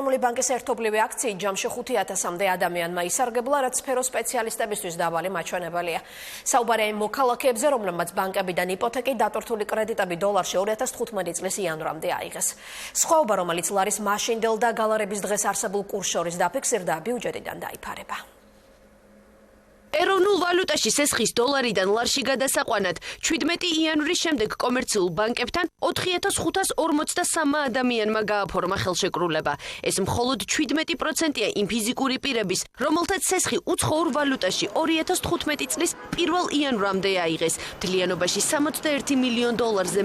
ეროვნული ბანკის ერთობლივი აქციით ჯამში 5,000-მდე ადამიანმა ისარგებლა, რაც სფეროს სპეციალისტებისთვის დაბალი მაჩვენებელია. საუბარია იმ მოქალაქეებზე, რომლებმაც ბანკებიდან იპოთეკი დატვირთული კრედიტები დოლარში 2015 წლის იანვრამდე აიღეს. სხვაობა, რომელიც ლარის მაშინდელ და გალარების დღეს არსებულ კურსს შორის დაფიქსირდა, ბიუჯეტიდან დაიფარება. ეროვნულ ვალუტაში სესხის დოლარიდან ლარში გადასაყვანად 17 იანვრის შემდეგ კომერციულ ბანკებთან 4,543 ადამიანმა გააფორმა ხელშეკრულება. ეს მხოლოდ 17%-ია იმ ფიზიკური პირების, რომელთაც სესხი უცხოურ ვალუტაში 2015 წლის 1 იანვრამდე აიღეს. მთლიანობაში $61 მილიონ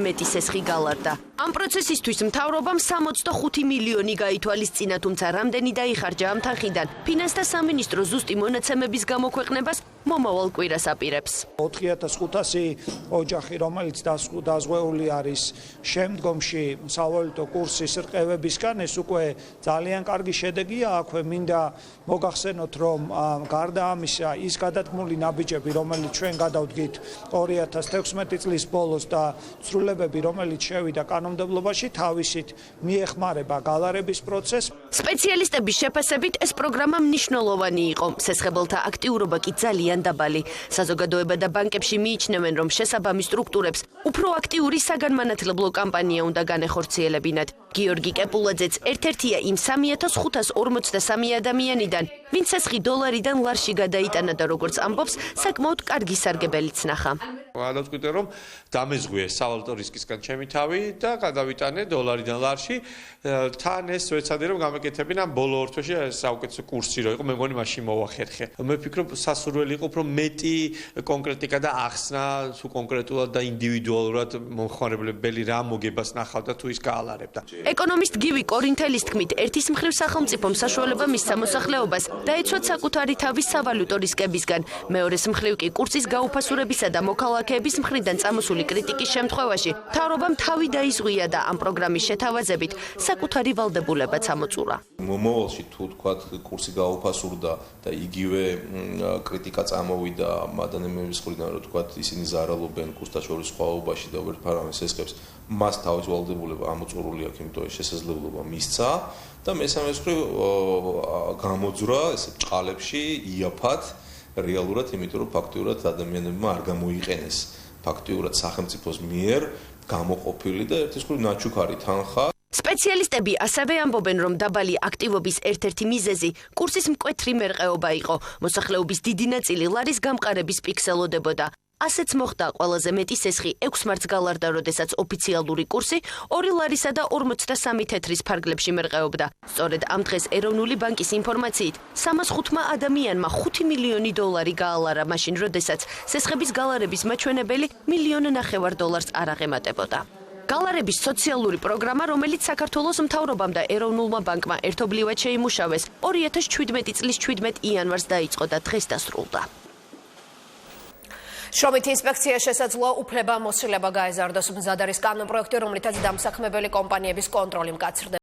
მეტი სესხი გალარდა. ამ პროცესისთვის მთავრობამ 65 მილიონი გაითვალისწინა, თუმცა რამდენი დაიხარჯა ამ თანხიდან ფინანსთა სამინისტრო ზუსტი მონაცემების გამოქვეყნებას მომავალ კვირას აპირებს. 4,500 ოჯახი, რომელიც დაზღვეული არის შემდგომში სავალუტო კურსის რყევებისგან, ეს უკვე ძალიან კარგი შედეგია. აქვე მინდა მოგახსენოთ, რომ გარდა ამისა, ის გადადგმული ნაბიჯები, რომელიც ჩვენ გადავდგით 2016 წლის ბოლოს და ცვლილებები, რომელიც შევიდა კანონმდებლობაში, თავისით მიეხმარება გალარების პროცესს. სპეციალისტების შეფასებით ეს პროგრამა მნიშვნელოვანი იყო. სესხებელთა აქტიურობა კი ძალიან დაბალი. საზოგადოება და ბანკებში მიიჩნევენ, რომ შესაბამის სტრუქტურებს უფრო აქტიური საგანმანათლებლო კამპანია უნდა განეხორციელებინათ. გიორგი კეპულაძეც ერთ-ერთია იმ 3,543 ადამიანიდან, ვინც სესხი დოლარიდან ლარში გადაიტანა და როგორც ამბობს, საკმაოდ კარგი სარგებელიც ნახა. გადავწყვიტე, რომ დამეზღვიე სავალუტო რისკისგან ჩემი თავი და გადავიტანე დოლარიდან ლარში. თან ეს ვეცადე, რომ გამეკეთებინა ბოლო ორ თვეში საუკეთესო კურსი რო იყო, მე მგონი მაშინ მოვახერხე. მე ვფიქრობ, სასურველი იყო, რომ მეტი კონკრეტიკა და ახსნა, თუ კონკრეტულად და ინდივიდუალურად მომხმარებლებელი რა მოგებას ნახავდა თუ ის გაალარებდა. ეკონომისტ გივი კორინთელის თქმით, ერთის მხრივ სახელმწიფომ საშუალება მისცა მოსახლეობას დაეცვათ საკუთარი თავის სავალუტო რისკებისგან. მეორეს მხრივ კი კურსის გაუფასურებისა და მოქალაქეების მხრიდან წამოსული კრიტიკის შემთხვევაში მთავრობამ თავი დაიზღვია და ამ პროგრამის შეთავაზებით საკუთარი ვალდებულებაც ამოწურა. მომავალში თუ თქვათ კურსი გაუფასურდა და იგივე კრიტიკა წამოვიდა ადამიანების მხრიდან, რომ თქვათ ისინი ზარალობენ კურსთან შორის სხვაობაში და ვერაფერს ესხებს, მას თავის ვალდებულება ამოწურული აქვს, იმიტომ რომ შესაძლებლობა მისცა და მესამე მხრივ გამოძვრა ეს ჭყალებში იაფად რეალურად, იმიტომ რომ ფაქტიურად ადამიანებმა არ გამოიყენეს ფაქტიურად სახელმწიფოს მიერ გამოყოფილი და ერთის მხრივ ნაჩუქარი თანხა. სპეციალისტები ასევე ამბობენ, რომ დაბალი აქტივობის ერთ-ერთი მიზეზი კურსის მკვეთრი მერყეობა იყო. მოსახლეობის დიდი ნაწილი ლარის გამყარების პიქსელოდებოდა. ასეც მოხდა, ყველაზე მეტი სესხი 6 მარტს გალარდა, როდესაც ოფიციალური კურსი 2 ლარისა და 43 თეთრის ფარგლებში მერყეობდა. სწორედ ამ დღეს ეროვნული ბანკის ინფორმაციით 305 ადამიანმა $5 მილიონი გაალარა, მაშინ როდესაც სესხების გალარების მაჩვენებელი $1.5 მილიონ არ აღემატებოდა. გალარების სოციალური პროგრამა, რომელიც საქართველოს მთავრობამ და ეროვნულმა ბანკმა ერთობლივად შეიმუშავეს, 2017 წლის 17 იანვარს დაიწყო და დღეს დასრულდა. შრომითი ინსპექციის შესაძლოა უფლება მოსილება გაეზარდოს. მზად არის კანონპროექტი, რომლითაც დამსაქმებელი კომპანიების კონტროლი მკაცრდება.